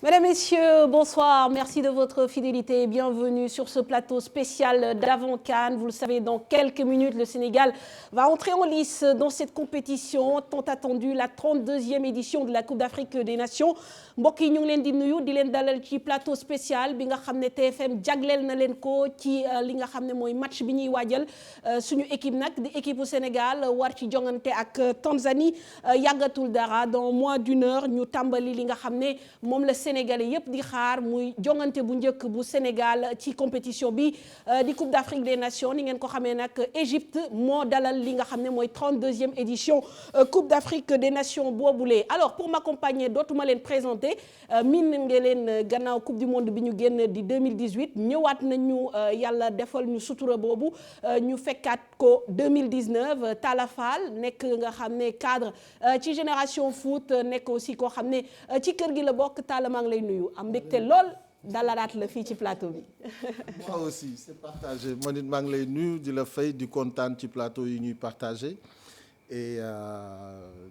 Mesdames, Messieurs, bonsoir. Merci de votre fidélité et bienvenue sur ce plateau spécial d'Avant-CAN. Vous le savez, dans quelques minutes, le Sénégal va entrer en lice dans cette compétition tant attendue, la 32e édition de la Coupe d'Afrique des Nations. mbokk yi ñu ngi leen di nuyu di leen dalal ci plateau spécial bi nga xam ne TFM jagleel na leen ko ci li nga xam ne mooy match bi ñuy waajal suñu équipe nag di équipe bu Sénégal war ci jongante ak Tanzanie yàggatul dara dans moins d'une heure ñu tàmbali li nga xam ne moom la Sénégalais yépp di xaar muy jongante bu njëkk bu Sénégal ci compétition bi di Coupe d'Afrique des Nations ni ngeen ko xamee nag Égypte moo dalal li nga xam ne mooy 32e édition Coupe d'Afrique des Nations boobule. Alors pour m'accompagner dootuma leen présenter miin nga leen gannaaw Coupe du Monde bi ñu génn di 2018 ñëwaat nañu yàlla defal ñu sutura boobu ñu fekkaat ko 2019 Talla Fall nekk nga xam ne cadre ci Génération Foot nekk aussi koo xam ne ci kër gi la bokk Talla maa ngi lay nuyu am mbégte lool dalalaat la fii ci plateau bi. Moi aussi c'est partagé man it maa ngi lay nuyu di la fay di kontaan ci plateau yi ñuy partagé et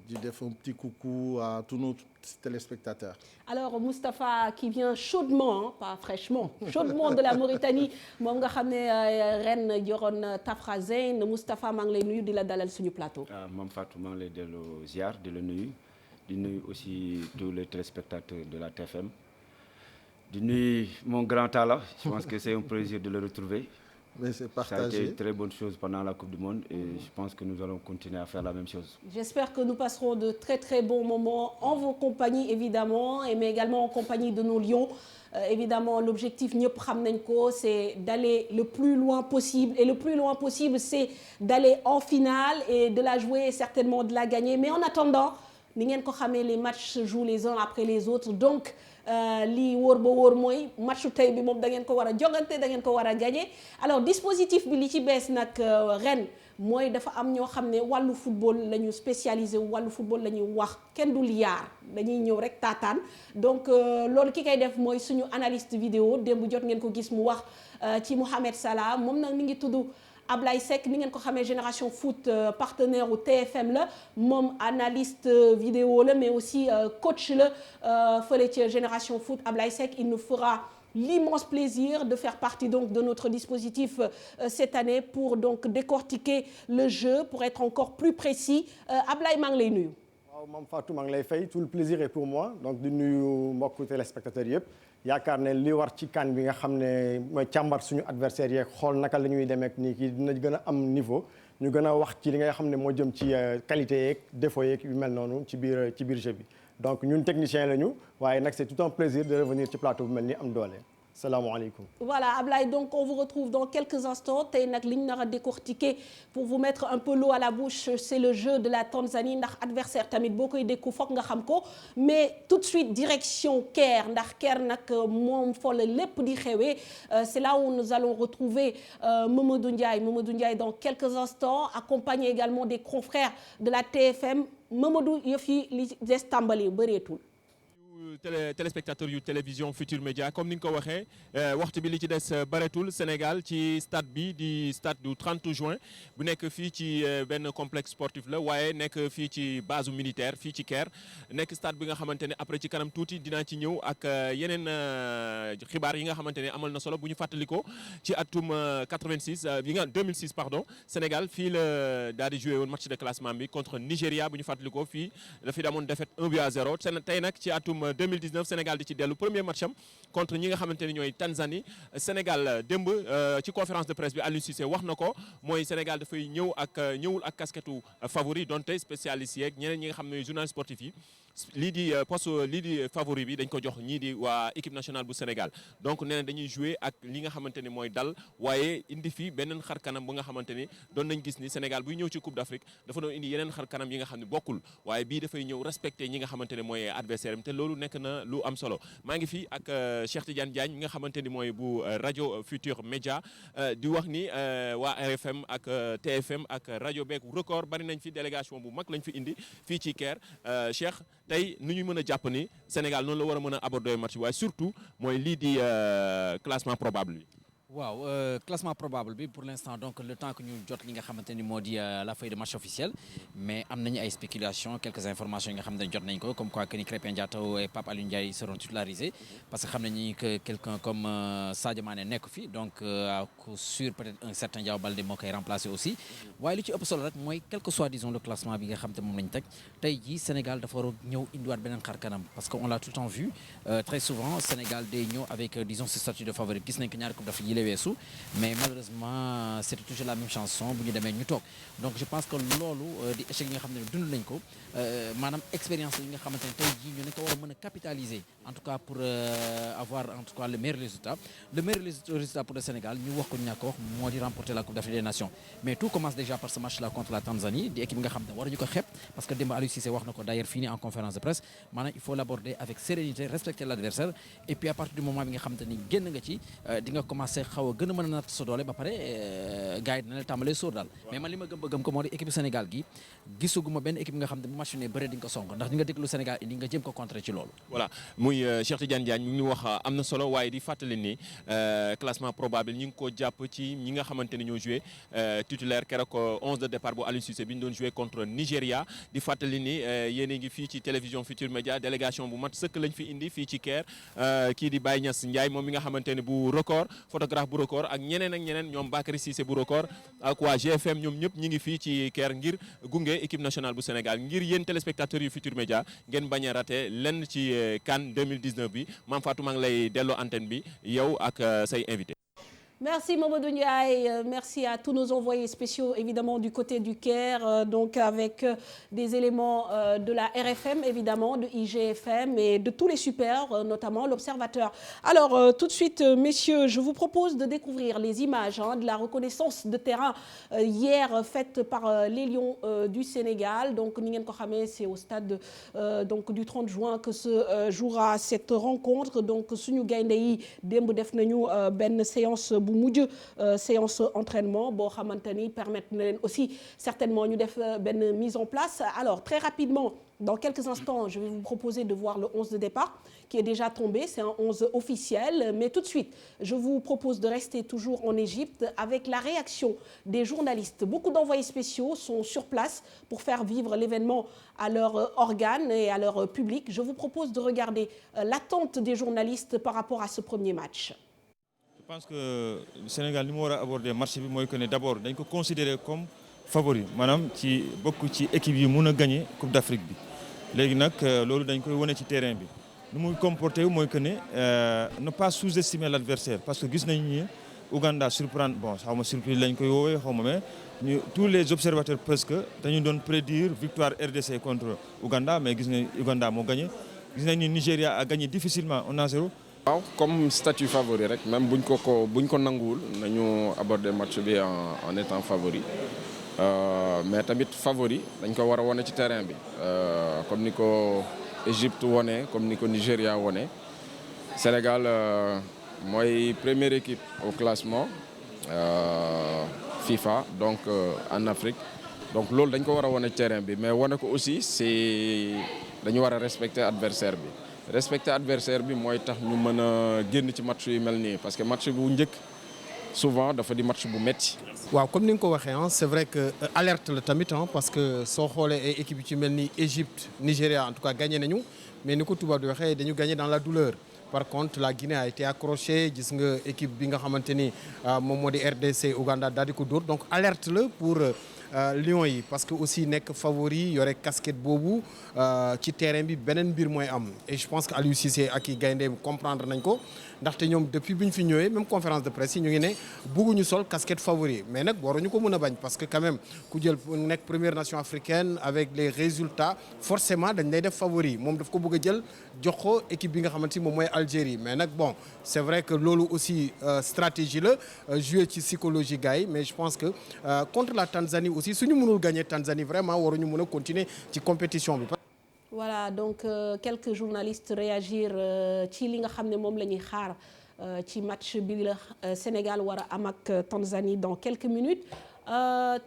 di def un petit coucou à tous nos téléspectateurs. Alors Moustapha qui vient chaudement, pas fraîchement, chaudement de la Mauritanie moom nga xam ne ren joroon Tafra Zeyn Moustapha maa ngi lay nuyu di la dalal suñu plateau. Mame Fatou maa ngi lay delloo ziar di la nuyu di nuyu aussi tous les téléspectateurs de la TFM di nuyu mon grand Talla. Je pense que c'est un plaisir de le retrouver. Mais c'est partagé. Ça a été une très bonne chose pendant la Coupe du Monde et je pense que nous allons continuer à faire la même chose. J'espère que nous passerons de très très bons moments en vos compagnies évidemment mais également en compagnie de nos lions. Évidemment l'objectif ñëpp xam nañ ko c'est d'aller le plus loin possible et le plus loin possible c'est d'aller en finale et de la jouer et certainement de la gagner mais en attendant ni ngeen ko xamee les matchs se jouent les uns après les autres donc lii wóor ba wóor mooy matchu tey bi moom da ngeen ko war a jogante da ngeen ko war a gagner alors dispositif bi li ci bees nag ren mooy dafa am ñoo xam ne wàllu football la ñu spécialisé wàllu football la ñuy wax kenn dul yaar dañuy ñëw rek taataan donc loolu ki koy def mooy suñu analyste vidéo démb jot ngeen ko gis mu wax ci Mohamed Salah moom nag mi ngi tudd Ablaye Seck ni ngeen ko xamee Génération Foot partenaire u TFM la moom analyste vidéo la mais aussi coach la fële ci Génération Foot Ablaye Seck il nous fera l'immense plaisir de faire partie donc de notre dispositif cette année pour donc décortiquer le jeu pour être encore plus précis Ablaye maa ngi lay nuyu. waaw Mame Fatou maa ngi lay fay tout le plaisir est pour moi donc di nuyu mbokku téléspectateurs yëpp. yaakaar ne li war ci CAN bi nga xam ne mooy càmbar suñu adversaire yeeg xool naka la ñuy demee ak nii kii dina gën a am niveau ñu gën a wax ci li nga xam ne moo jëm ci qualité yeeg défaut yeeg yu mel noonu ci biir jeu bi donc ñun technicien lañu waaye nag c'est tout un plaisir de revenir ci plateau bu mel ni am doole. salaamaaleykum. Voilà Ablaye donc on vous retrouve dans quelques instants tey nag li ñu nar a décortiquer pour vous mettre un peu l'eau à la bouche c'est le jeu de la Tanzanie ndax adversaire tamit boo koy dékku foog nga xam ko mais tout de suite direction Caire ndax Caire nag moom fa la lépp di xewee c'est là où nous allons retrouver Mamadou Ndiaye dans quelques instants accompagné également des confrères de la TFM Mamadou yëf yi li des tàmbali bëreetul. téléspectateurs yu télévision Futur Média comme ni nga ko waxee waxtu bi li ci des bareetul Sénégal ci stade bi di stade du 30 juin bu nekk fii ci benn complexe sportif la waaye nekk fii ci base militaire fii ci Caire nekk stade bi nga xamante ne après ci kanam tuuti dinaa ci ñëw ak yeneen xibaar yi nga xamante ne amal na solo bu ñu fàttalikoo ci atum 2006 pardon Sénégal fii la daal di joué woon match de classement bi contre Nigéria bu ñu fàttalikoo fii dafi damoon défaite 1-0 tey nag ci atum 2019 Sénégal di ci dellu premier match am contre ñi nga xamante ni ñooy Tanzanie Sénégal démb ci conférence de presse bi Aliou Cissé wax na ko mooy Sénégal dafay ñëwul ak casquette favori donte spécialiste yeeg ñeneen ñi nga xam ne journaliste sportif yi lii di favori bi dañ ko jox ñii di waa équipe nationale bu Sénégal donc nee na dañuy jouer ak li nga xamante ni mooy dal waaye indi fi beneen xar kanam bu nga xamante ni doon nañ gis ni Sénégal buy ñëw ci Coupe d'Afrique dafa doon indi yeneen xar kanam yi nga xam ne bokkul waaye bii dafay ñëw respecter ñi nga xamante ne mooy adversaire am te loolu nekk na lu am solo maa ngi fi ak Cheikh Tidiane Diagne mi nga xamante ni mooy bu rajo Futur Média di wax ni waa RFM ak TFM ak rajo beeg record bari nañ fi délégation bu mag lañ fi indi fii ci Caire Cheikh tey nu ñu mën a jàpp ni Sénégal noonu la war a mën a aborder match waaye surtout mooy lii di classement probable bi. waaw classement probable bi pour l'instant donc le temps que ñu jot li nga xamante ni moo di la feuille de match officielle mais am nañu ay spéculations quelques informations yi nga xamante ni jot nañ ko comme quoi que ni Krépin Diatta et Pape Alioune Ndiaye seront titularisés parce que xam nañu que quelqu'un comme Sadio Mané nekk fi donc à coup sûr peut-être un certain Diao Baldé moo koy remplacer aussi waaye lu ci ëpp solo rek mooy quel que soit disons le classement bi nga xamante moom lañ teg tey jii Sénégal dafa war a ñëw indiwaat beneen xar kanam parce que on l'a tout le temps vu très souvent Sénégal day ñëw avec disons ce statut de favori gis nañ ko ñaari coupe d'Afrique yi weesu mais malheureusement c'était toujours la même chanson bu ñu demee ñu toog donc je pense que loolu di échec yi nga xam ne dund nañ ko maanaam expérience yi nga xamante ne tey jii ñu ne ko war a mën a capitaliser en tout cas pour avoir en tout cas le meilleur résultat pour le Sénégal ñu wax ko ñu ñàkk ko wax moo di remporter la Coupe d'Afrique des Nations mais tout commence déjà par ce match là contre la Tanzanie di équipe nga xam ne waruñu ko xeeb parce que démb Aliou Cissé wax na ko d'ailleurs fii nii en conférence de presse maanaam il faut l'aborder avec sérénité respecter l'adversaire et puis à partir du moment bi nga xamante ni génn nga ci di nga commencer xaw a gën a mën a natt sa doole ba pare gars yi dina la tàmbalee sóor daal mais man li ma gëm ko moo di équipe Sénégal gi gisuguma benn équipe nga xam ne bu match ne bëre di nga ko sonk ndax di nga déglu Sénégal indi nga jëm ko contrer ci loolu voilà muy Cheikh Tidiane Diagne mi ngi wax am na solo waaye di fàttali ni classement probable ñi ngi ko jàpp ci ñi nga xamante ni ñoo joué titulaire keroog 11 de départ bu Aliou Cissé bi ñu doon joué contre Nigéria di fàttali ni yéen a ngi fii ci télévision Futur Média délégation bu mat sëkk lañ fi indi fii ci Caire kii di Baye Niass Ndiaye moom mi nga xamante ne bu record photographe bu record ak ñeneen ñoom Bakary Cissé bu record ak waa GFM ñoom ñëpp ñi ngi fii ci Caire ngir gunge équipe nationale bu Sénégal ngir yéen téléspectateurs yu Futur Média ngeen bañ a raté lenn ci CAN 2019 bi Mame Fatou maa ngi lay delloo antenne bi yow ak say invité. Merci Mamadou Ndiaye, merci à tous nos envoyés spéciaux évidemment du côté du Caire, donc avec des éléments de la RFM évidemment, de IGFM et de tous les supers, notamment l'Observateur. Alors tout de suite messieurs, je vous propose de découvrir les images de la reconnaissance de terrain hier faite par les Lions du Sénégal. Donc ni ngeen ko xamee, c'est au stade donc du 30 juin que se jouera cette rencontre. Donc suñu gaynde yi démb def nañu benn séance bu mujj séance entraînement boo xamante ni permettre na leen aussi certainement ñu def benn mise en place. Alors très rapidement, dans quelques instants, je vais vous proposer de voir le 11 de départ qui est déjà tombé, c'est un 11 officiel, mais tout de suite, je vous propose de rester toujours en Égypte avec la réaction des journalistes. Beaucoup d'envoyés spéciaux sont sur place pour faire vivre l'événement à leurs organes et à leur public. Je vous propose de regarder l'attente des journalistes par rapport à ce premier match. Je pense que le Sénégal li mu war a aborder match bi mooy que ne d'abord dañ ko considérer comme favori maanaam ci bokk ci équipe yi mun a gagner Coupe d'Afrique bi léegi nag loolu dañ koy wane ci terrain bi nu muy comporter mooy que ne ne pas sous-estimer l'adversaire parce que gis nañ ni Ouganda surprendre bon xaw ma surprise lañ koy woowee xaw ma mais ñu tous les observateurs presque dañu doon prédire victoire RDC contre Ouganda mais gis nañ Ouganda moo gagné gis nañ ni Nigéria a gagné difficilement 1-0. waaw comme statut favori rek même buñ ko nanguwul nañu aborder match bi en étant favori mais tamit favori dañ ko war a wone ci terrain bi comme ni ko Égypte wone comme ni ko Nigéria wone Sénégal mooy première équipe au classement FIFA donc en Afrique donc loolu dañ ko war a wone ci terrain bi mais wone ko aussi c'est dañu war a respecter adversaire bi. Respecter adversaire bi mooy tax ñu mën a génn ci match yu mel nii parce que match bu njëkk souvent dafa di match bu metti waaw comme ni nga ko waxee c'est vrai que alerte la tamit parce que soo xoolee ay équipes yu ci mel ni Égypte Nigéria en tout cas gagné nañu mais ni ko tubaab di waxee dañu gagné dans la douleur. Par contre la Guinée a été accrochée gis nga équipe bi nga xamante ni moom moo di RDC Ouganda daal di ko dóor donc alerte la pour Lions yi parce que aussi nekk favori yore casquette boobu ci terrain bi beneen mbir mooy am et je pense que Aliou Cissé ak i gaynde comprendre nañ ko ndaxte ñoom depuis bi ñu fi ñëwee même conférence de presse yi ñu ngi ne bëgguñu sol casquette favori mais nag waruñu ko mën a bañ parce que quand même ku jël nekk première nation africaine avec les résultats forcément dañ lay def favori moom daf ko bëgg a jël jox ko équipe bi nga xamante ni moom mooy Algérie mais nag bon c'est vrai que loolu aussi stratégie la jouer ci psychologie gars yi mais je pense que contre la Tanzanie aussi suñu mënul gagner Tanzanie vraiment waruñu mën a continuer ci compétition bi. Voilà donc quelques journalistes réagir ci li nga xam ne moom la ñuy xaar ci match bi la Sénégal war a am ak Tanzanie dans quelques minutes.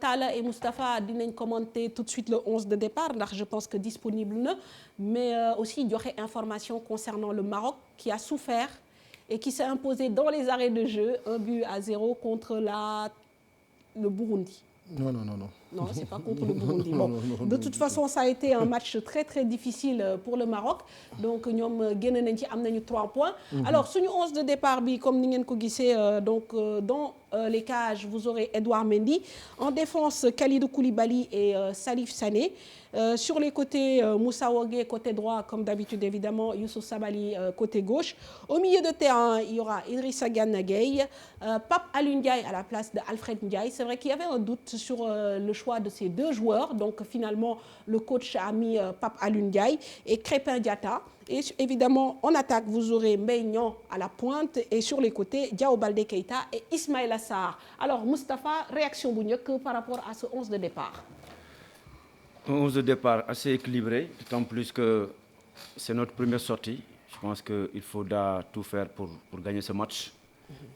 Talla et Moustapha dinañ commenter tout de suite le 11 de départ ndax je pense que disponible na mais aussi joxe information concernant le Maroc qui a souffert et qui s'est imposé dans les arrêts de jeu 1-0 contre le Burundi. Non. Non, c'est pas contre le Burundi. Bon, de toute façon, ça a été un match très très difficile pour le Maroc. Donc ñoom génn nañ ci am nañu 3 points. Alors suñu 11 de départ bi comme ni ngeen ko gisee donc dans les cages vous aurez Edouard Mendy, en défense Kalidou Koulibaly et Salif Sané. Sur les côtés, Moussa Wagué côté droit, comme d'habitude évidemment, Youssouf Sabaly côté gauche. Au milieu de terrain, il y aura Idrissa Gana Gueye, Pape Alioune Ndiaye à la place de Alfred Ndiaye. C'est vrai qu'il y avait un doute sur le choix de ces 2 joueurs. Donc finalement, le coach a mis Pape Alioune Ndiaye et Krépin Diatta. Et évidemment, en attaque, vous aurez Mbaye Niang à la pointe et sur les côtés, Diao Baldé Keita et Ismaïla Sarr. Alors Moustapha, réaction bu njëkk par rapport à ce 11 de départ? Un 11 de départ assez équilibré, d'autant plus que c'est notre première sortie. Je pense qu'il faudra tout faire pour gagner ce match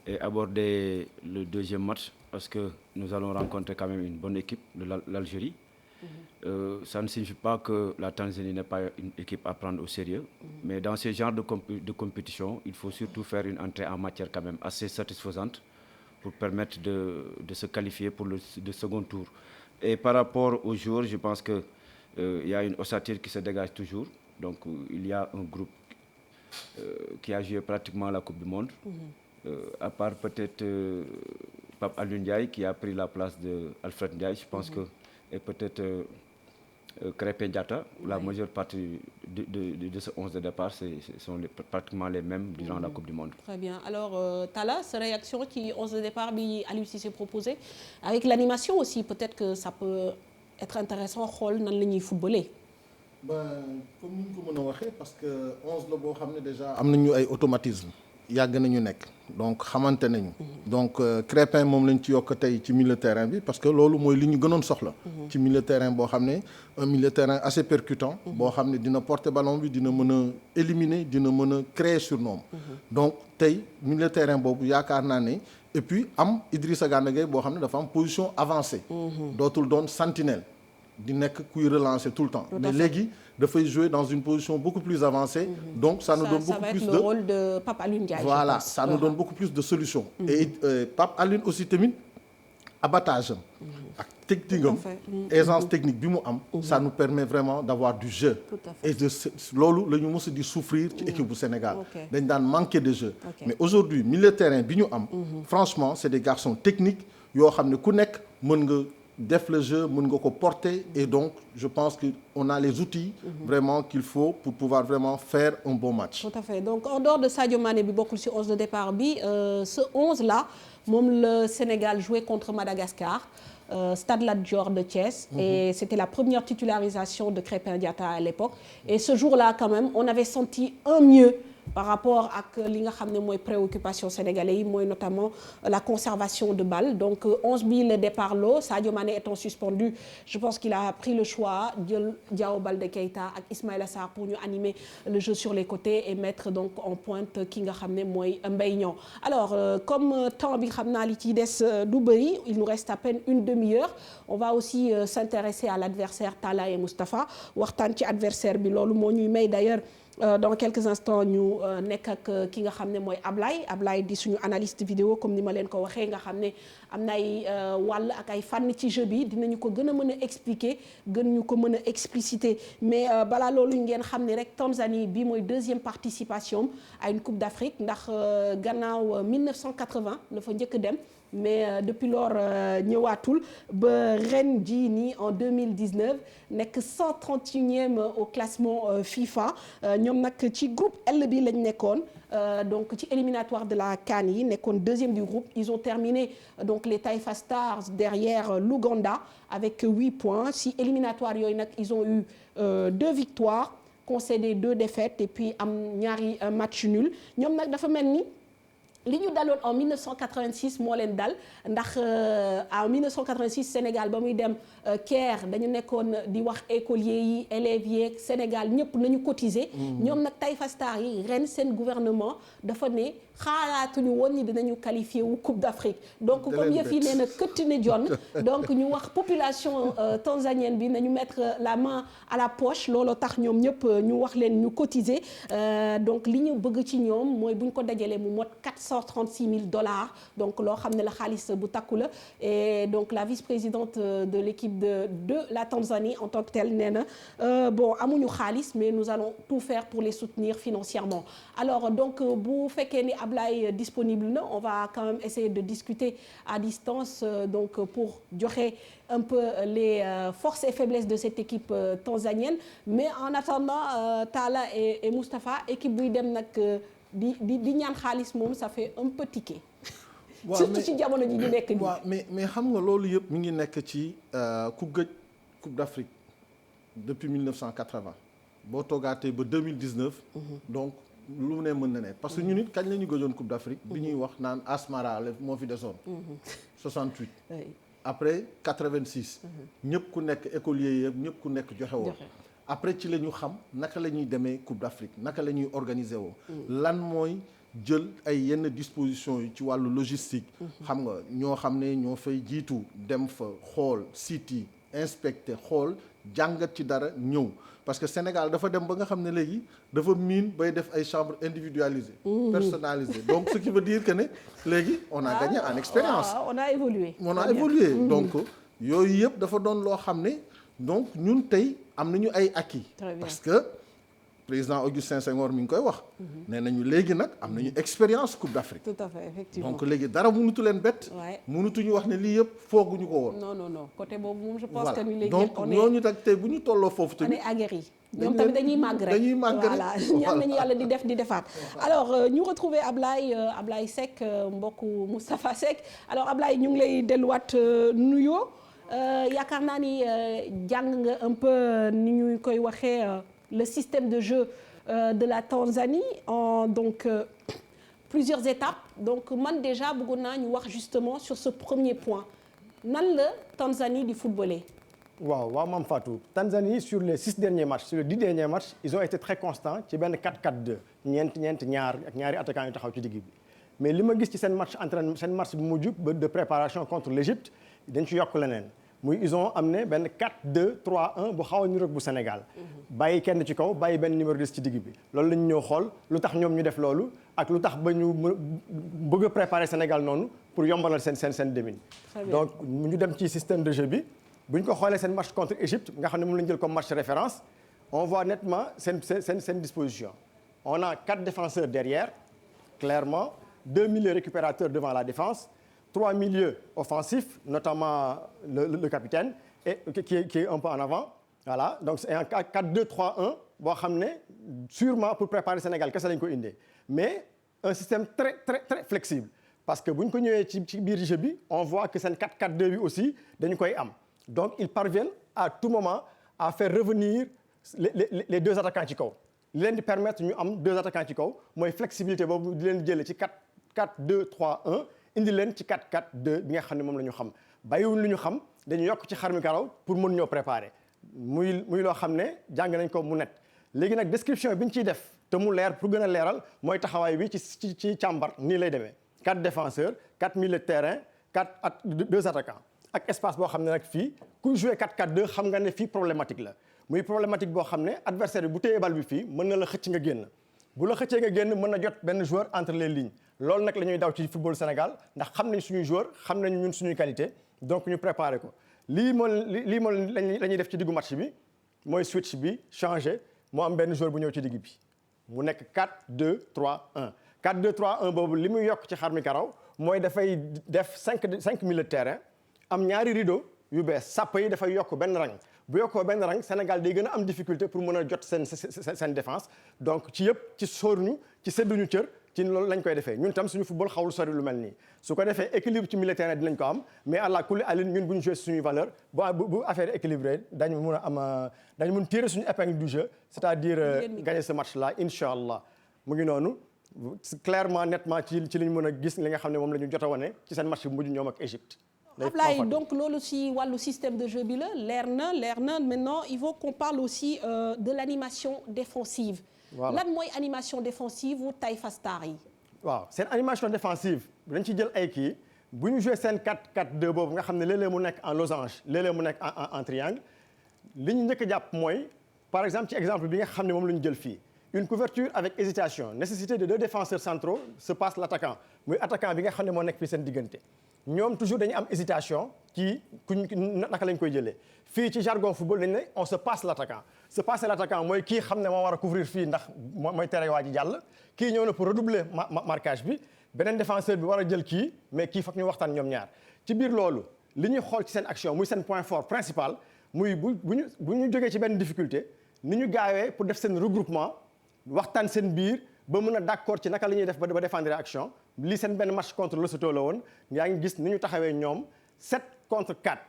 et aborder le deuxième match parce que nous allons rencontrer quand même une bonne équipe de l'Algérie. Ça ne signifie pas que la Tanzanie n'est pas une équipe à prendre au sérieux, mais dans ce genre de compétition, il faut surtout faire une entrée en matière quand même assez satisfaisante pour permettre de se qualifier pour le second tour. Et par rapport aux joueurs, je pense qu'il y a une ossature qui se dégage toujours. Donc il y a un groupe qui a joué pratiquement la Coupe du Monde, à part peut-être Pape Alioune Ndiaye qui a pris la place d'Alfred Ndiaye, je pense que, et peut-être Krépin Diatta, la majeure partie de ce 11 de départ sont pratiquement les mêmes durant la Coupe du Monde. Très bien. Alors Talla, sa réaction qui 11 de départ bi Aliou Cissé proposé avec l'animation aussi, peut-être que ça peut être intéressant xool nan la ñuy footballer. Comme ni ñu ko mën a waxee parce que 11 la boo xam ne déjà am nañu ay automatisme yàgg nañu nekk donc xamante nañu. Donc Krépin moom lañ ci yokk tey ci milieu terrain bi parce que loolu mooy li ñu gënoon soxla. ci milieu terrain boo xam ne un milieu terrain assez percutant. boo xam ne dina porter ballon bi dina mën a éliminer dina mën a créer surnombre. donc tey milieu terrain boobu yaakaar naa ne et puis am Idrissa Gana Gueye boo xam ne dafa am position avancée. dootul doon sentinelle. di nekk kuy relancer tout le temps. Mais léegi dafay jouer dans une position beaucoup plus avancée. Donc ça nous donne beaucoup plus de... Ça va être le rôle de Pape Alioune Ndiaye. Voilà, ça nous donne beaucoup plus de solutions. Et Pape Alioune aussi tamit abattage am ak technique am aisance technique bi mu am. Ça nous permet vraiment d'avoir du jeu. Et loolu la ñu mës a di souffrir ci équipe bu Sénégal. dañ daan manquer de jeu. Mais aujourd'hui milieu terrain bi ñu am. Franchement c'est des garçons techniques yoo xam ne ku nekk mën nga def le jeu mën nga ko porter et donc je pense que on a les outils vraiment qu'il faut pour pouvoir vraiment faire un bon match. Tout à fait. Donc en dehors de Sadio Mané bi bokkul ci 11 de départ bi ce 11 là moom le Sénégal jouait contre Madagascar Stade Lat Dior de Thiès et c'était la première titularisation de Krépin Diatta à l'époque et ce jour-là quand même on avait senti un mieux par rapport ak li nga xam ne mooy préoccupation sénégalais yi mooy notamment la conservation de balles donc 11 bi le départ lo Sadio Mané étant suspendu je pense qu'il a pris le choix jël Diao Baldé Keita ak Ismaïla Sarr pour ñu animer le jeu sur les côtés et mettre donc en pointe ki nga xam ne mooy Mbaye Niang alors comme temps bi xam naa li ci des du bëri il nous reste à peine une demi-heure on va aussi s'intéresser à l'adversaire Talla et Moustapha waxtaan ci adversaire bi loolu moo ñuy may d'ailleurs dans quelques instants ñu nekk ak ki nga xam ne mooy Ablaye di suñu analyste vidéo comme ni ma leen ko waxee nga xam ne am na ay wàll ak ay fànn ci jeu bi dinañu ko gën a mën a expliquer gën ñu ko mën a expliciter mais balaa loolu ngeen xam ne rek Tanzanie bi mooy deuxième participation à une Coupe d'Afrique ndax gannaaw 1980 la fa njëkk dem mais depuis lors ñëwaatul ba ren jii nii en 2019 nekk 131e au classement FIFA ñoom nag ci groupe L bi lañ nekkoon donc ci éliminatoire de la CAN yi nekkoon deuxième du groupe ils ont terminé donc les Taifa Stars derrière l'Ouganda avec 8 points si éliminatoire yooyu nag ils ont eu 2 victoires concédé 2 défaites et puis am ñaari match nul ñoom nag dafa mel ni li ñu daloon en 1986 moo leen dal ndax en 1986 Sénégal ba muy dem Caire dañu nekkoon di wax écoliers yi élèves yeeg Sénégal ñëpp nañu cotiser. ñoom nag Taifa Stars yi ren seen gouvernement dafa ne xaaraatuñu woon ni dinañu qualifié wu Coupe d'Afrique. donc comme yëf yi nee na këtt ne jon donc ñu wax population tanzanienne bi nañu mettre la main à la poche looloo tax ñoom ñëpp ñu wax leen ñu cotiser donc li ñu bëgg ci ñoom mooy bu ñu ko dajalee mu mot $436 000 donc loo xam ne la xaalis bu takku la et donc la vice-présidente de l'équipe de la Tanzanie en tant que telle nee na bon amuñu xaalis mais nous allons tout faire pour les soutenir financièrement alors donc bu fekkee ni Ablaye disponible na on va quand même essayer de discuter à distance donc pour joxe un peu les forces et faiblesses de cette équipe tanzanienne mais en attendant Talla et Moustapha équipe buy dem nag di ñaan xaalis moom ça fait un peu tiquer. waaw surtout ci jamono ji ñu nekk nii. waaw mais xam nga loolu yëpp mi ngi nekk ci ku gëj Coupe d'Afrique depuis 1980 boo toogaatee ba 2019. donc lu mu ne mën na ne parce que ñun it kañ la ñu gëjoon Coupe d'Afrique. bi ñuy wax naan Asmara moo fi desoon. 68. après 86. ñëpp ku nekk écolier yëpp ñëpp ku nekk joxe woon. après ci la ñu xam naka la ñuy demee Coupe d'Afrique naka la ñuy organiser woo. lan mooy jël ay yenn dispositions yi ci wàllu logistique. xam nga ñoo xam ne ñoo fay jiitu dem fa xool site yi inspecter xool jàngat ci dara ñëw parce que Sénégal dafa dem ba nga xam ne léegi dafa miin bay def ay chambres individualisées. personnalisées donc ce qui veut dire que ne léegi on a gagné en expérience. on a évolué. donc yooyu yëpp dafa doon loo xam ne donc ñun tey am nañu ay acquis. parce que président Augustin Senghor mi ngi koy wax. nee nañu léegi nag am nañu expérience Coupe d'Afrique. tout à fait effectivement donc léegi dara mënutu leen bett. mënutuñu wax ne lii yëpp fooguñu ko woon. non côté boobu moom je pense que ni léegi donc ñooñu nag tey bu ñu tolloo foofu tamit. on est aguerri ñoom tamit dañuy màgg rek voilà ñaan nañu yàlla di defaat. alors ñu retrouver Ablaye Seck mbokku Moustapha Seck alors Ablaye ñu ngi lay delluwaat nuyoo yaakaar naa ni jàng nga un peu ni ñu koy waxee. le système de jeu de la Tanzanie en donc plusieurs étapes donc man déjà bëggoon naa ñu wax justement sur ce premier point nan la Tanzanie di footballer. waaw Mame Fatou Tanzanie sur les 6 derniers matchs sur les 10 derniers matchs ils ont été très constants ci benn 4-4-2 ñaar ak ñaari attaquants yu taxaw ci digg bi mais li ma gis ci seen match entraînement seen match bu mujj de préparation contre l'Égypte dañ ci yokk leneen. muy ils ont amené benn 4-2-3-1 bu xaw a niroog bu Sénégal. bàyyi kenn ci kaw bàyyi benn numéro 10 ci digg bi. loolu la ñu ñëw xool lu tax ñoom ñu def loolu ak lu tax ba ñu bëgg a préparer Sénégal noonu pour yombalal seen demin. donc ñu dem ci système de jeu bi bu ñu ko xoolee seen match contre Égypte nga xam ne moom la ñu jël comme match référence on voit nettement seen disposition. on a 4 défenseurs derrière clairement 2 milieux récupérateurs devant la défense. 3 milieux offensifs, notamment le capitaine, et qui est un peu en avant. Voilà, donc c'est un 4-2-3-1, boo xam ne sûrement pour préparer Sénégal kese lañ ko indee mais un système très flexible parce que bu ñu ko ñëwee ci biir jeu bi on voit que seen 4-4-2 bi aussi dañu koy am donc ils parviennent à tout moment à faire revenir les 2 attaquants ci kaw li leen di permettre ñu am 2 attaquants ci kaw mooy flexibilité boobu di leen jëlee ci 4-2-3-1 indi leen ci 4-4-2 bi nga xam ne moom la ñu xam bàyyiwuñ lu ñu xam dañu yokk ci xar mi karaw pour mën ñoo préparer muy loo xam ne jàng nañ ko mu net léegi nag description bi ñu ciy def te mu leer pour gën a leeral mooy taxawaay bi ci càmbar nii lay demee 4 défenseurs 4 milieux de terrain 2 attaquants ak espace boo xam ne nag fii ku jouer 4-4-2 xam nga ne fii problématique la muy problématique boo xam ne adversaire bi bu téyee bal bi fii mën na la xëcc nga génn bu la xëccee nga génn mën na jot benn joueur entre les lignes loolu nag la ñuy daw ci football Sénégal ndax xam nañ suñuy joueur xam nañ ñun suñuy qualité donc ñu préparé ko lii moo la ñuy def ci diggu match bi mooy switch bi changé moo am benn joueur bu ñëw ci digg bi mu nekk 4-2-3-1 4-2-3-1 boobu li muy yokk ci xar mi karaw mooy dafay def 5 milieux de terrain am ñaari rideau yu bees sàpp yi dafay yokk benn rang bu yokkoo benn rang Sénégal day gën a am difficulté pour mën a jot seen défense donc ci yëpp ci sóoruñu ci sedduñu cër ci loolu lañ koy defee ñun tam suñu football xawul sori lu mel nii su ko defee équilibre ci milieu terrain dinañ ko am mais àla kulli alin ñun bu ñu joué suñuy valeur bu affaire équilibré dañu mun a am dañu mun tirer suñu épingle du jeu c'est-à-dire gagner ce match là incha allah mu ngi noonu clairement nettement ci li ñu mën a gis li nga xam ne moom la ñu jot a wane ci seen match bu mujj ñoom ak Égypte. Ablaye donc loolu si wàllu système de jeu bi la leer na maintenant il faut qu'on parle aussi de l'animation défensive. Voilà lan mooy animation défensive wu Taifa Stars yi. waaw seen animation défensive dañ ci jël ay kii bu ñu joué seen 4-4-2 boobu nga xam ne léeg-léeg mu nekk en losange léeg-léeg mu nekk en triangle li ñu njëkk a jàpp mooy par exemple ci exemple bi nga xam ne moom la ñu jël fii. Une couverture avec hésitation nécessité de 2 défenseurs centraux se passe l'attaquant muy attaquant bi nga xam ne moo nekk fii seen diggante ñoom toujours dañuy am hésitation ci naka lañ koy jëlee fii ci jargon football dañ ne on se passe l'attaquant se passer l'attaquant mooy kii xam ne moo war a couvrir fii ndax mooy tere waa ji jàll kii ñëw na pour redoubler marquage bi beneen défenseur bi war a jël kii mais kii foog ñu waxtaan ñoom ñaar ci biir loolu li ñuy xool ci seen action muy seen point fort principal muy bu ñu jógee ci benn difficulté ni ñu gaawee pour def seen regroupement waxtaan seen biir ba mën a d'accord ci naka la ñuy def ba défendre action lii seen benn match contre Lesotho la woon yaa ngi gis ni ñu taxawee ñoom 7 contre 4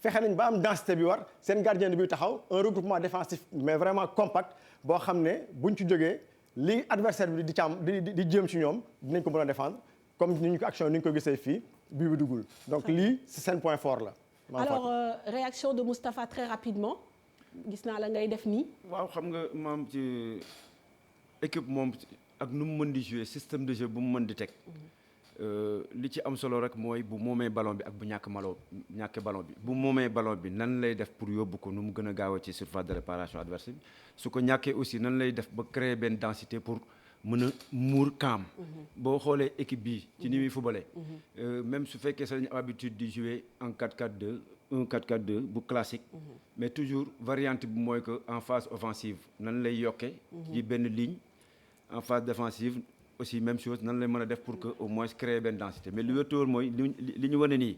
fexe nañ ba am densité bi war seen gardien bi taxaw un regroupement défensif mais vraiment compact boo xam ne buñ ci jógee li adversaire bi di jéem ci ñoom dinañ ko mën a défendre comme ni ñu ko action ni ñu ko gisee fii bii bi duggul donc lii c'est seen point fort la. alors réaction de Moustapha très rapidement gis naa la ngay def nii. waaw xam nga maam ci équipe moom ak nu mu mën di jouer système de jeu bu mu mën di teg li ci am solo rek mooy bu moomee ballon bi ak bu ñàkkee ballon bi bu moomee ballon bi nan lay def pour yóbbu ko nu mu gën a gaaw ci surface de réparation adversaire bi su ko ñàkkee aussi nan lay def ba créer benn densité pour mën a muur kaam. boo xoolee équipe bi ci ni muy footballé même su fekkee sax dañu am habitude di jouer en 4-4-2 un 4-4-2 bu classique mais toujours variante bi mooy que en phase offensive nan lay yokkee ci benn ligne en phase défensive aussi même chose nan lay mën a def pour que au moins créer benn densité mais lu wér mooy li ñu wane nii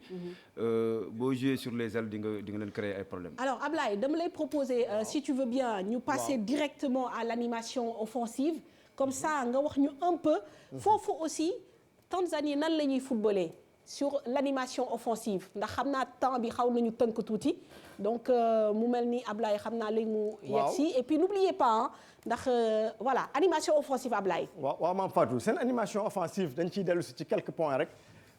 boo jouer sur les ailes di nga leen créer ay problèmes. alors Ablaye dama lay proposer si tu veux bien ñu passer directement à l'animation offensive comme ça nga wax ñu un peu foofu aussi Tanzanie nan la ñuy footballer sur l'animation offensive ndax xam naa temps bi xaw nañu tënk tuuti donc mu mel ni Ablaye xam naa léegi mu yegg si et puis n'oubliez pas ndax voilà animation offensive Ablaye. waaw maam Fatou seen animation offensive dañ ciy dellu si ci quelques points rek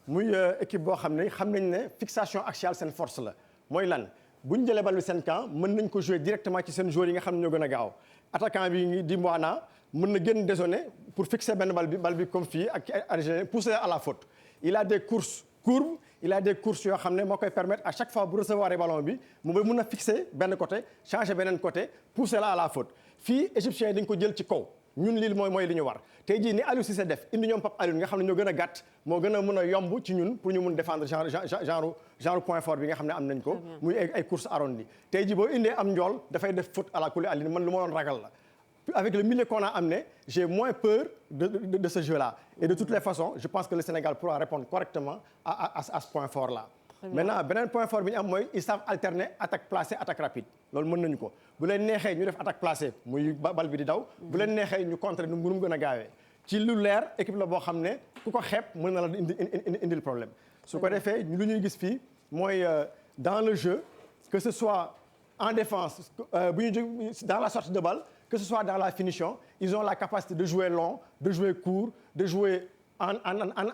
muy équipe boo xam nañ ne fixation axiale seen force la mooy lan bu ñu jëlee bal bi seen camp mën nañ ko jouer directement ci seen joueurs yi nga xam ne ñoo gën a gaaw attaquant bi di Mbwana mën na génn dézonné pour fixer benn bal bi comme fii ak Algérien pousser à la faute. Il a des courses courbes il a des courses yoo xam ne moo koy permettre à chaque fois bu recevoir ballon bi mu mën a fixer benn côté changer beneen côté pousser la à la faute fii égyptiens yi dañ ko jël ci kaw ñun lii mooy li ñu war tey jii ni Aliou Cissé def indi ñoom Pape Aliou nga xam ne ñoo gën a gàtt moo gën a mën a yomb ci ñun pour ñu mun défendre genre point fort bi nga xam ne am nañ ko muy ay courses arrondies tey jii boo indee am njool dafay def faute à la Koulibaly Aliou man lu ma doon ragal la avec le milieu qu'on a amené j'ai moins peur de ce jeu-là et de toutes les façons je pense que le Sénégal pourra répondre correctement à ce point fort-là. Maintenant beneen point fort bi ñu am mooy ils savent alterner attaque placée attaque rapide loolu mën nañu ko bu leen neexee ñu def attaque placée muy bal bi di daw bu leen neexee ñu contrer nu mu gën a gaawee ci lu leer équipe la boo xam ne ku ko xeeb mën na la indil problème su ko defee lu ñuy gis fii mooy dans le jeu que ce soit en défense bu ñu dans la sortie de balle que ce soit dans la finition ils ont la capacité de jouer long de jouer court de jouer en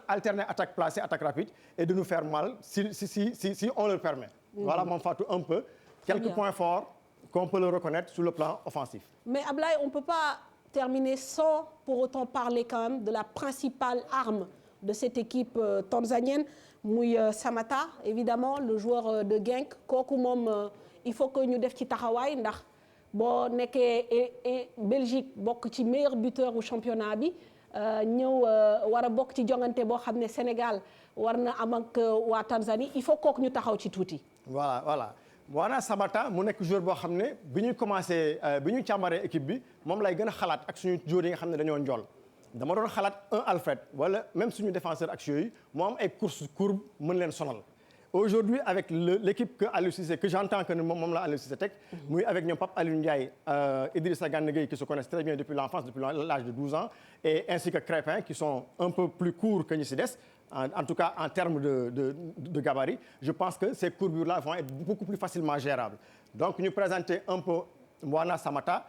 alterner attaque placée attaque rapide et de nous faire mal si on leur permet. Voilà mon Fatou un peu quelques points forts qu'on peut le reconnaître sur le plan offensif. Mais Ablaye, on peut pas terminer sans pour autant parler quand même de la principale arme de cette équipe tanzanienne muy Samata évidemment le joueur de Genk kooku moom il faut que ñu def ci taxawaay ndax boo nekkee Belgique bokk ci meilleur buteur au championnat bi ñëw war a bokk ci jongante boo xam ne Sénégal war na am ak waa Tanzanie il faut kooku ñu taxaw ci tuuti. voilà Mbwana Samata mu nekk joueur boo xam ne bi ñuy commencé bi ñuy càmbaree équipe bi moom lay gën a xalaat ak suñu joueurs yi nga xam ne dañoo njool dama doon xalaat un Alfred wala même suñu défenseur ak yooyu moo am ay courses courbes mën leen sonal. Aujourd'hui avec l'équipe que Aliou Cissé que j'entends que moom la Aliou Cissé teg muy avec ñoom Pape Aliou Ndiaye Idrissa Gana Gueye qui se connaissent très bien depuis l'enfance depuis l'âge de 12 ans et ainsi que Crépin qui sont un peu plus courts que ñi ci des en tout cas en termes de gabarit je pense que ces courbures-là vont être beaucoup plus facilement gérables donc ñu présenter un peu Mbwana Samata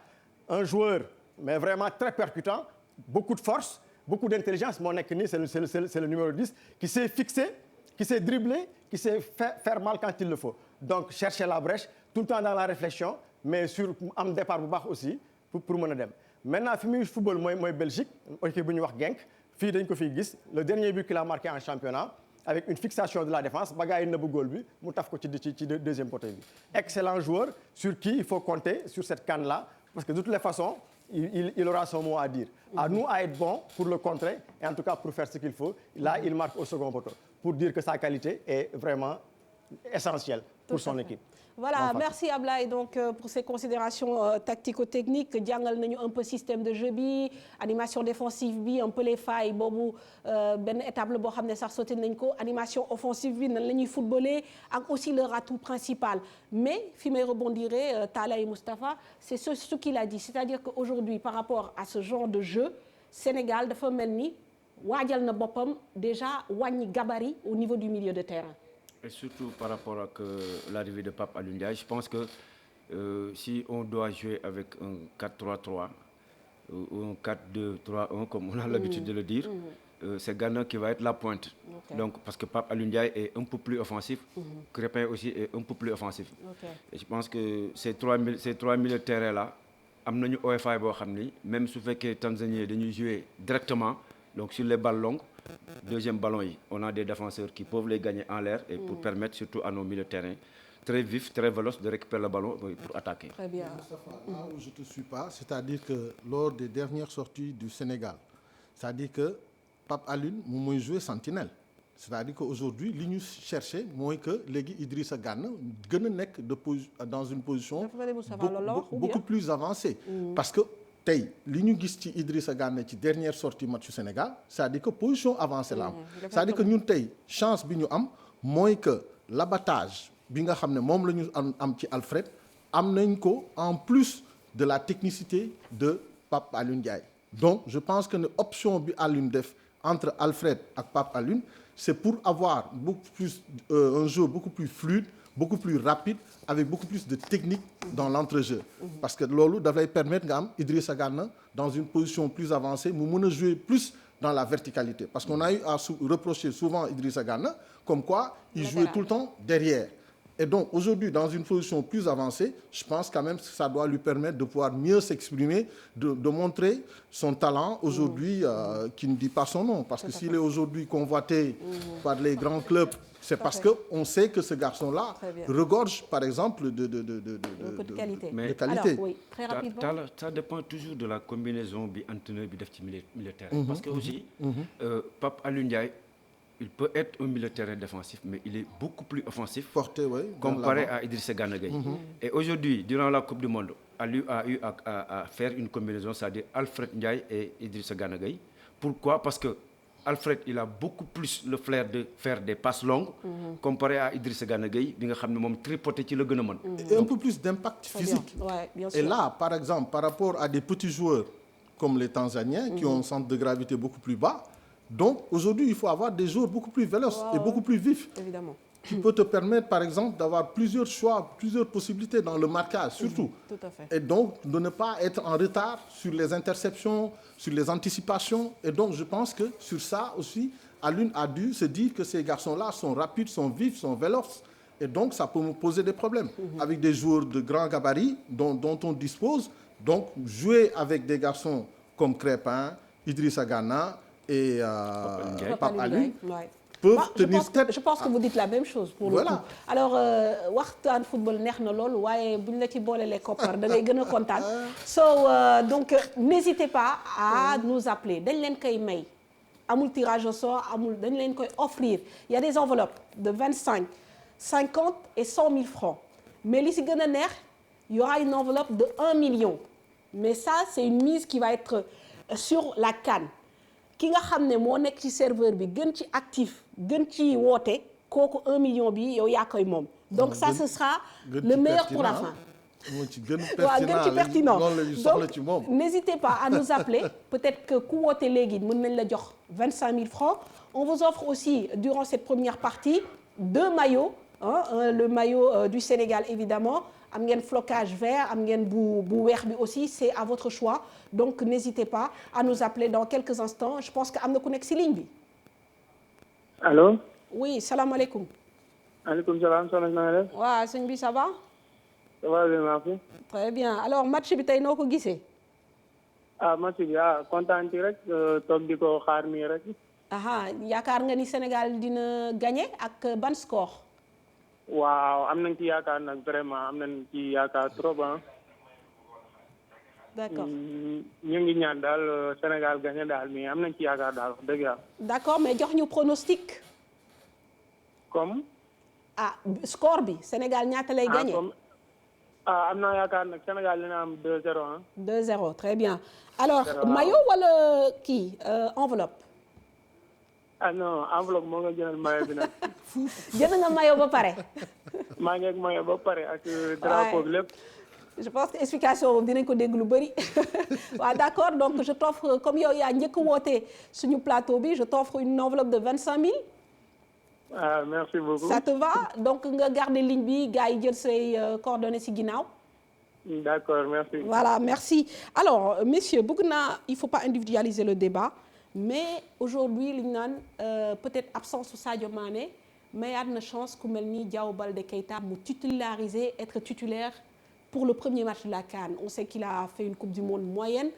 un joueur mais vraiment très percutant beaucoup de force beaucoup d'intelligence. Mon Nekni, c'est le numéro 10 qui s'est fixé, qui s'est dribblé, qui sait faire mal quand il le faut. Donc, chercher la brèche, tout le temps dans la réflexion, mais sur un départ aussi, pour mon dem. Maintenant, le football, moi, Belgique, équipe de Genk, le dernier but qu'il a marqué en championnat, avec une fixation de la défense, Bagaï ne goal but, Moutaf Koti de deuxième poteau. Excellent joueur sur qui il faut compter sur cette canne-là, parce que de toutes les façons, il aura son mot à dire. À nous à être bons pour le contrer, et en tout cas pour faire ce qu'il faut. Là, il marque au second poteau, pour dire que sa qualité est vraiment essentielle pour son équipe. Voilà, merci Ablaye donc pour ces considérations tactico-techniques. Diangal nañu un peu système de jeu bi, animation défensive bi, un peu les failles bobu ben étape la bo xamné sax sauté nañ ko, animation offensive bi nan lañuy footballer ak aussi leur atout principal. Mais fi may rebondirai Talla et Moustapha, c'est ce qu'il a dit, c'est-à-dire qu'aujourd'hui par rapport à ce genre de jeu, Sénégal dafa melni wadjal na bopam déjà wàññi gabarit au niveau du milieu de terrain. Et surtout par rapport à l'arrivée de Pape Alioune Ndiaye, je pense que si on doit jouer avec un 4-3-3 ou un 4-2-3-1, comme on a l'habitude de le dire, c'est Gana qui va être la pointe. Okay. Donc, parce que Pape Alioune Ndiaye est un peu plus offensif, Crépin aussi est un peu plus offensif. Okay. Et je pense que ces trois milieux de terrain-là, amnañu OFA bo xamni même su fekkee Tanzanie dañuy jouer directement donc sur les balles longues. Deuxième ballon, on a des défenseurs qui peuvent les gagner en l'air et pour permettre surtout à nos milieux de terrain très vifs, très véloces de récupérer le ballon pour attaquer. Très bien. Là où je ne te suis pas, c'est-à-dire que lors des dernières sorties du Sénégal, c'est-à-dire que Pape Alioune m'a joué sentinelle. C'est-à-dire qu'aujourd'hui, ce que nous cherchons, c'est que Idrissa Gana dans une position beaucoup plus avancée. Parce que tay li ñu gis ci Idrissa Gana ci dernière sortie match du Sénégal, c'est-à-dire que position avancée là. C'est-à-dire que ñun tay chance bi ñu am moy que l'abattage bi nga xamné mom lañu am ci Alfred am nañ ko en plus de la technicité de Pape Alioune Ndiaye. Donc je pense que l'option bi Alioune def entre Alfred et Pape Alioune, c'est pour avoir beaucoup plus un jeu beaucoup plus fluide, beaucoup plus rapide, avec beaucoup plus de technique dans l'entrejeu. Parce que lolo devrait permettre à Idrissa Gana, dans une position plus avancée, de jouer plus dans la verticalité. Parce qu'on a eu à reprocher souvent Idrissa Gana, comme quoi il jouait tout le temps derrière. Et donc aujourd'hui, dans une position plus avancée, je pense quand même que ça doit lui permettre de pouvoir mieux s'exprimer, de montrer son talent aujourd'hui, qui ne dit pas son nom. Parce que s'il est aujourd'hui convoité par les grands clubs, c'est parce qu'on sait que ce garçon-là regorge, par exemple, de qualité. Mais alors, oui, très rapidement. Ça dépend toujours de la combinaison entraîneur militaire. Parce que aussi, Pape Alioune Ndiaye, il peut être un milieu de terrain défensif, mais il est beaucoup plus offensif comparé à Idrissa Gana Gueye. Et aujourd'hui, durant la Coupe du Monde, Aliou a eu à faire une combinaison, c'est-à-dire Alfred Ndiaye et Idrissa Gana Gueye. Pourquoi? Parce que Alfred, il a beaucoup plus le flair de faire des passes longues comparé à Idrissa Gana Gueye, qui a tripoté ci le gën a mën. Et un peu plus d'impact physique. Ouais, bien sûr. Et là, par exemple, par rapport à des petits joueurs comme les Tanzaniens, qui ont un centre de gravité beaucoup plus bas, donc aujourd'hui, il faut avoir des joueurs beaucoup plus véloces et beaucoup plus vifs. Évidemment. Qui peut te permettre, par exemple, d'avoir plusieurs choix, plusieurs possibilités dans le marquage, surtout. Tout à fait. Et donc, de ne pas être en retard sur les interceptions, sur les anticipations. Et donc, je pense que sur ça aussi, Alioune a dû se dire que ces garçons-là sont rapides, sont vifs, sont véloces. Et donc, ça peut me poser des problèmes. Avec des joueurs de grand gabarit dont on dispose. Donc, jouer avec des garçons comme Crépin, Idrissa Gana et Pape Alioune peuvent tenir tête. Je pense que vous dites la même chose pour le coup. Alors, waxtaan football neex na lool waaye buñ la ci bolé les koppar da ngay gëna kontaan. Donc n'hésitez pas à nous appeler. Dañ leen koy may. Amul tirage au sort, amul dañ leen koy offrir. Il y a des enveloppes de 25, 50 et 100 000 francs. Mais li ci gëna neex, il y aura une enveloppe de 1 million. Mais ça, c'est une mise qui va être sur la CAN. Ki nga xamné mo nek ci serveur bi gën ci actif gën ci woté koku 1 million bi yow ya koy mom. Donc ça ce sera le meilleur pour la fin. Donc n'hésitez pas à nous appeler. Peut-être que ku woté légui mën nañ la jox 25 000 francs. On vous offre aussi durant cette première partie 2 maillots hein, le maillot du Sénégal évidemment. Am ngeen flocage vert, am ngeen bu weex bi aussi, c'est à votre choix. Donc n'hésitez pas à nous appeler dans quelques instants. Je pense que am na ku nekk ci ligne bi. Allô? Oui, salaamaaleykum. Maaleykum salaam, soxna si na nga def? Waaw sëñ bi ça va? Ça va bien, merci. Très bien. Alors match bi tey noo ko gisee? Match bi kontaan ci rek toog di ko xaar nii rek. Yaakaar nga ni Sénégal dina gagner ak ban score? Waaw am nañ ci yaakaar nag vraiment am nañ ci yaakaar trop D'accord. ñu ngi ñaan daal Sénégal gagné daal mais am nañ ci yaakaar daal wax dëgg yàlla. D'accord, mais jox ñu pronostic. Comme? Score bi Sénégal ñaata lay gagné? Am naa yaakaar nag Sénégal dina am 2-0 2-0, très bien. Alors maillot wala kii enveloppe? Non, enveloppe moo nga jëndal maillot bi nag. Jënd nga maillot ba pare? Maa ngi ak maillot ba pare ak drapeau bi lépp. Je pense que explication boobu dinañ ko dégg lu bëri. Waaw d'accord, donc je t'offre comme yow yaa njëkk woote suñu plateau bi, je t'offre une enveloppe de 25 000. Merci beaucoup. Ça te va? Donc nga garder ligne bi, gars yi jël say coordonnées ci ginnaaw. D'accord, merci. Voilà, merci. Alors, messieurs, il ne faut pas individualiser le débat, mais aujourd'hui, li ñu naan peut-être absence su Sadio Mané, mais y a une chance ku mel ni Diao Baldé Keita mu titulariser, être titulaire pour le premier match de la CAN. On sait qu'il a fait une Coupe du Monde moyenne.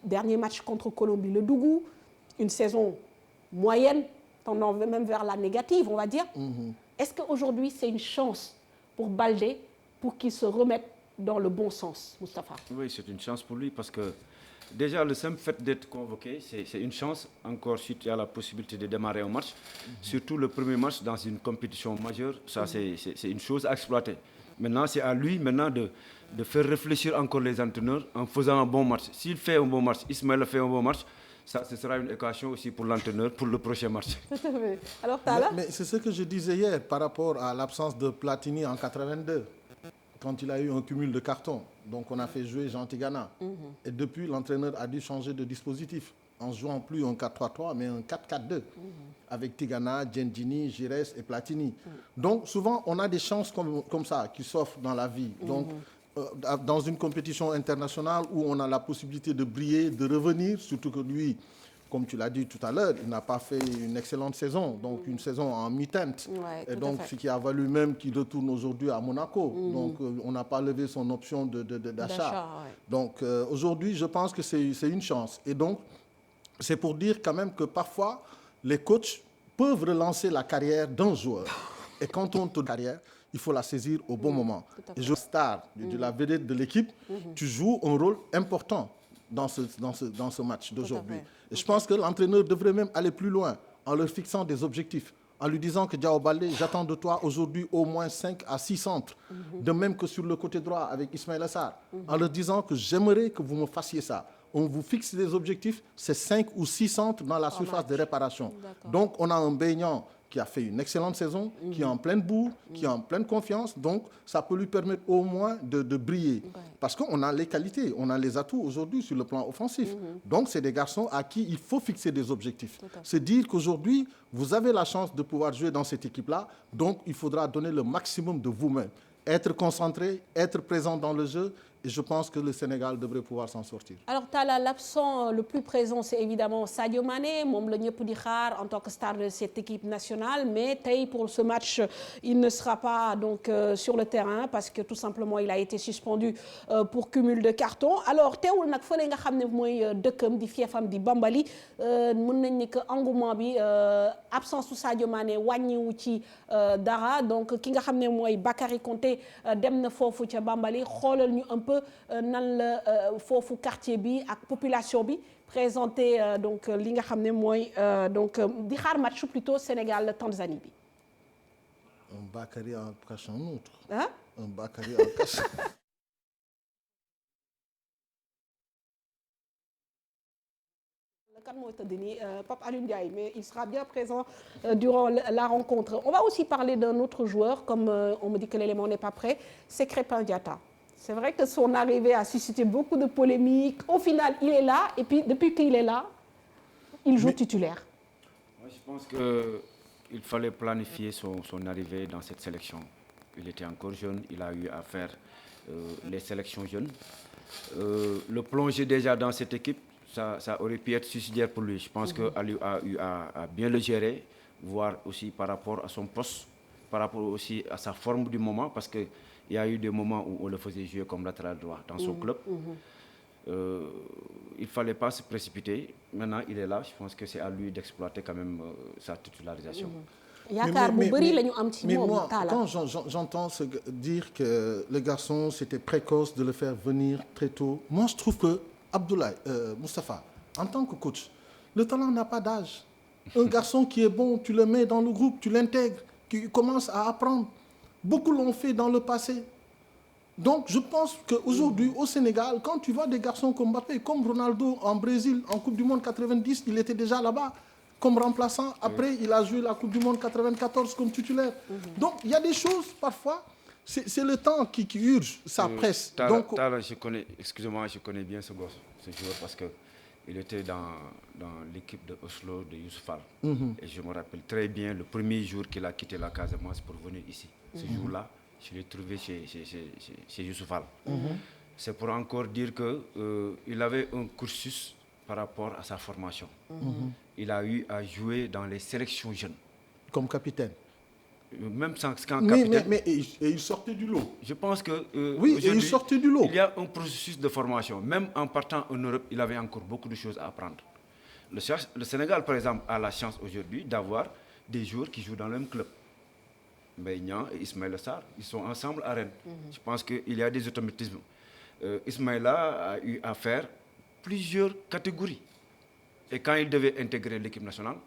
Dernier match contre Colombie, le Dougou. Une saison moyenne, tendant même vers la négative, on va dire. Est-ce qu'aujourd'hui, c'est une chance pour Baldé pour qu'il se remette dans le bon sens, Moustapha? Oui, c'est une chance pour lui parce que déjà le simple fait d'être convoqué, c'est une chance. Encore si tu as la possibilité de démarrer un match, surtout le premier match dans une compétition majeure, ça c'est une chose à exploiter. Maintenant, c'est à lui de faire réfléchir encore les entraîneurs en faisant un bon match. S'il fait un bon match, Ismaël fait un bon match, ça, ce sera une équation aussi pour l'entraîneur pour le prochain match. Alors, Tala? Mais c'est ce que je disais hier par rapport à l'absence de Platini en 82, quand il a eu un cumul de cartons. Donc, on a fait jouer Jean Tigana. Et depuis, l'entraîneur a dû changer de dispositif en jouant plus un 4-3-3, mais un 4-4-2, avec Tigana, Djendjini, Giresse et Platini. Donc, souvent, on a des chances comme ça qui s'offrent dans la vie. Donc, dans une compétition internationale où on a la possibilité de briller, de revenir, surtout que lui, comme tu l'as dit tout à l'heure, il n'a pas fait une excellente saison, donc une saison en mi-teinte. Ouais, et donc, ce qui a valu même qu'il retourne aujourd'hui à Monaco. Donc, on n'a pas levé son option d'achat. Donc, aujourd'hui, je pense que c'est une chance. Et donc, c'est pour dire quand même que parfois, les coachs peuvent relancer la carrière d'un joueur. Et quand on te carrière, il faut la saisir au bon moment. Et je star de la vedette de l'équipe, tu joues un rôle important dans ce match d'aujourd'hui. Et je pense que l'entraîneur devrait même aller plus loin en leur fixant des objectifs, en lui disant que Diao Baldé, j'attends de toi aujourd'hui au moins 5 à 6 centres. De même que sur le côté droit avec Ismaïla Sarr, en leur disant que j'aimerais que vous me fassiez ça. On vous fixe des objectifs, c'est 5 ou 6 centres dans la surface de réparation. Donc, on a un baignant qui a fait une excellente saison, qui est en pleine bourre, qui est en pleine confiance. Donc, ça peut lui permettre au moins de briller. Parce qu'on a les qualités, on a les atouts aujourd'hui sur le plan offensif. Donc, c'est des garçons à qui il faut fixer des objectifs. C'est dire qu'aujourd'hui, vous avez la chance de pouvoir jouer dans cette équipe-là. Donc, il faudra donner le maximum de vous-même. Être concentré, être présent dans le jeu. Et je pense que le Sénégal devrait pouvoir s'en sortir. Alors, Tala, l'absent le plus présent, c'est évidemment Sadio Mané, moom la ñëpp di xaar en tant que star de cette équipe nationale. Mais tey, pour ce match, il ne sera pas donc sur le terrain parce que tout simplement, il a été suspendu pour cumul de cartons. Alors, teewul nag fële nga xam ne mooy dëkkam di fiefam di Bambali, mën nañ ni que engouement bi absence su Sadio Mané wàññiwu ci dara. Donc, ki nga xam ne mooy Bakary Konté dem na foofu ca Bambali xoolal ñu un peu nan la foofu quartier bi ak population bi présenté donc li nga xam ne mooy donc di xaar match plutôt Sénégal Tanzanie bi. Un Bakary en cache un autre. Hein? Un Bakary en cache. Kan mooy tëdd nii Pape Alioune Ndiaye, mais il sera bien présent durant la rencontre. On va aussi parler d'un autre joueur, comme on me dit que l'élément n'est pas prêt, c'est Krépin Diatta. C'est vrai que son arrivée a suscité beaucoup de polémiques. Au final, il est là, et puis depuis qu'il est là, il joue titulaire. Moi, je pense qu'il fallait planifier son arrivée dans cette sélection. il était encore jeune, il a eu à faire les sélections jeunes. Le plonger déjà dans cette équipe, ça aurait pu être suicidaire pour lui. Je pense que Aliou a eu à bien le gérer, voir aussi par rapport à son poste, par rapport aussi à sa forme du moment, parce qu'il y a eu des moments où on le faisait jouer comme latéral droit dans son club. Il ne fallait pas se précipiter. Maintenant, il est là. Je pense que c'est à lui d'exploiter quand même sa titularisation. Mais moi, quand j'entends dire que le garçon, c'était précoce de le faire venir très tôt, moi, je trouve que Abdoulaye, Moustapha, en tant que coach, le talent n'a pas d'âge. Un garçon qui est bon, tu le mets dans le groupe, tu l'intègres, qui commence à apprendre. Beaucoup l'ont fait dans le passé. Donc, je pense qu'aujourd'hui, au Sénégal, quand tu vois des garçons comme Mbappé, comme Ronaldo en Brésil, en Coupe du Monde 90, il était déjà là-bas comme remplaçant. Après, il a joué la Coupe du Monde 94 comme titulaire. Donc, il y a des choses, parfois, c'est le temps qui urge, ça presse. Donc, excusez-moi, je connais bien ce gosse, ce joueur, parce qu'il était dans l'équipe de Oslo de Youssouf Fall. Et je me rappelle très bien le premier jour qu'il a quitté la Casamance pour venir ici. Ce jour-là, je l'ai trouvé chez Youssouf Fall. C'est pour encore dire qu'il avait un cursus par rapport à sa formation. Il a eu à jouer dans les sélections jeunes. Comme capitaine. Même sans capitaine. Mais il sortait du lot. Je pense que oui, et il sortait du lot. Il y a un processus de formation. Même en partant en Europe, il avait encore beaucoup de choses à apprendre. Le Sénégal, par exemple, a la chance aujourd'hui d'avoir des joueurs qui jouent dans le même club. Mbaye et Ismaïla Sarr, ils sont ensemble à Rennes. Je pense qu'il y a des automatismes. Ismaïla a eu à faire plusieurs catégories. Et quand il devait intégrer l'équipe nationale,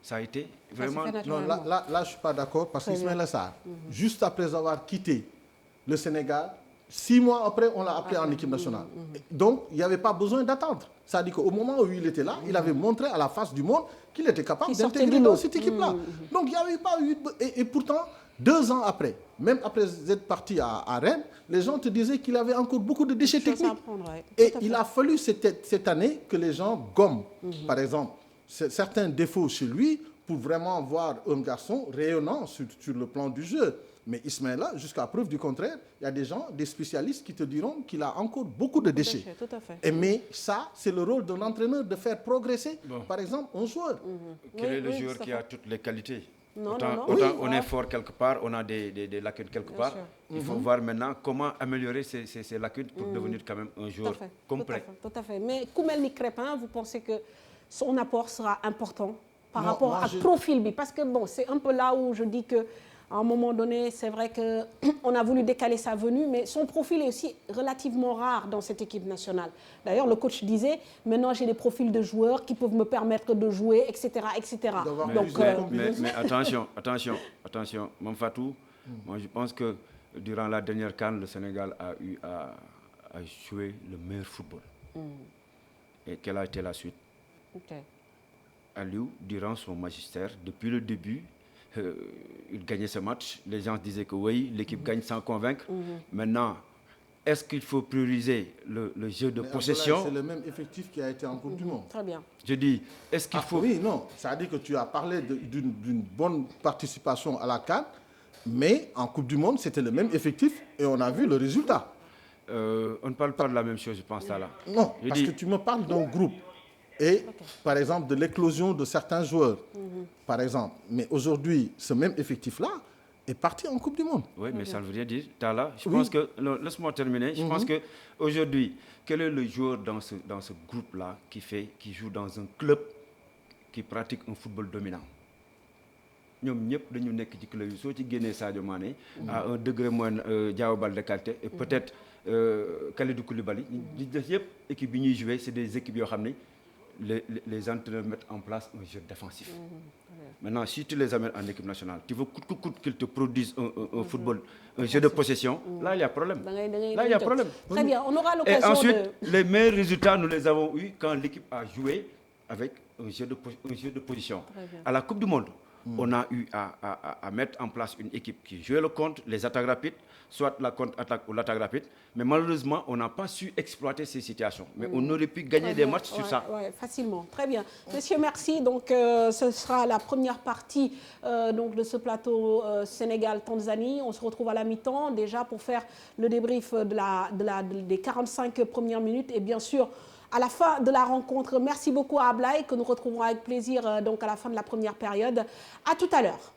ça a été vraiment... Non, là, je ne suis pas d'accord parce qu'Ismaïla Sarr, juste après avoir quitté le Sénégal, 6 mois après, on l'a appelé en équipe nationale. Donc, il n'y avait pas besoin d'attendre. C'est-à-dire qu'au moment où il était là, il avait montré à la face du monde qu'il était capable d'intégrer dans cette équipe-là. Donc, il n'y avait pas eu... Et pourtant, 2 ans après, même après être parti à Rennes, les gens te disaient qu'il avait encore beaucoup de déchets techniques. Et il a fallu cette année que les gens gomment, par exemple, certains défauts chez lui pour vraiment voir un garçon rayonnant sur le plan du jeu. Mais Ismaïla, jusqu'à preuve du contraire, il y a des gens, des spécialistes qui te diront qu'il a encore beaucoup de déchets. Tout à fait. Mais ça, c'est le rôle d'un entraîneur de faire progresser, par exemple, un joueur. Quel est le joueur qui a toutes les qualités? Non, autant on est fort quelque part, on a des lacunes quelque part. Il faut voir maintenant comment améliorer ces lacunes pour devenir quand même un joueur complet. Tout à fait. Mais Koumelni Crépin, vous pensez que son apport sera important par rapport à profil? Parce que bon, c'est un peu là où je dis que à un moment donné, c'est vrai qu'on a voulu décaler sa venue, mais son profil est aussi relativement rare dans cette équipe nationale. D'ailleurs, le coach disait, maintenant j'ai des profils de joueurs qui peuvent me permettre de jouer, etc. etc. Donc, mais attention, Mamfatou, moi je pense que durant la dernière CAN, le Sénégal a eu à jouer le meilleur football. Et quelle a été la suite? Aliou, durant son magistère, depuis le début, il gagnait ce match. Les gens disaient que oui, l'équipe gagne sans convaincre. Maintenant, est-ce qu'il faut prioriser le jeu de possession? C'est le même effectif qui a été en Coupe du Monde. Très bien. Je dis, est-ce qu'il faut... Oui, non. Ça veut dire que tu as parlé d'une bonne participation à la CAN, mais en Coupe du Monde, c'était le même effectif et on a vu le résultat. On ne parle pas de la même chose, je pense, là. Non, parce que tu me parles d'un groupe. Et, par exemple, de l'éclosion de certains joueurs, par exemple. Mais aujourd'hui, ce même effectif-là est parti en Coupe du Monde. Oui, mais ça ne veut rien dire. Tala, je pense que... Laisse-moi terminer. Je pense qu'aujourd'hui, quel est le joueur dans ce groupe-là qui joue dans un club qui pratique un football dominant? Nous sommes tous les clubs. Si tu gagnes Sadio Mané à un degré moins Diao Baldé qualité, et peut-être Kalidou Koulibaly, les équipes qui jouent, c'est des équipes qui ont les entraîneurs mettent en place un jeu défensif. Maintenant, si tu les amènes en équipe nationale, tu veux coûte qu'ils te produisent un football, un jeu de possession, là il y a problème. Là il y a problème. Très bien, on aura l'occasion. Et ensuite, les meilleurs résultats, nous les avons eus quand l'équipe a joué avec un jeu de position. À la Coupe du Monde, On a eu à mettre en place une équipe qui jouait le contre, les attaques rapides, soit la contre-attaque ou l'attaque rapide. Mais malheureusement, on n'a pas su exploiter ces situations. Mais on aurait pu gagner des matchs sur ça. Ouais, facilement. Très bien. Messieurs, merci. Donc, ce sera la première partie donc, de ce plateau Sénégal-Tanzanie. On se retrouve à la mi-temps déjà pour faire le débrief des 45 premières minutes. Et bien sûr, à la fin de la rencontre, merci beaucoup à Ablaye, que nous retrouverons avec plaisir donc, à la fin de la première période. À tout à l'heure.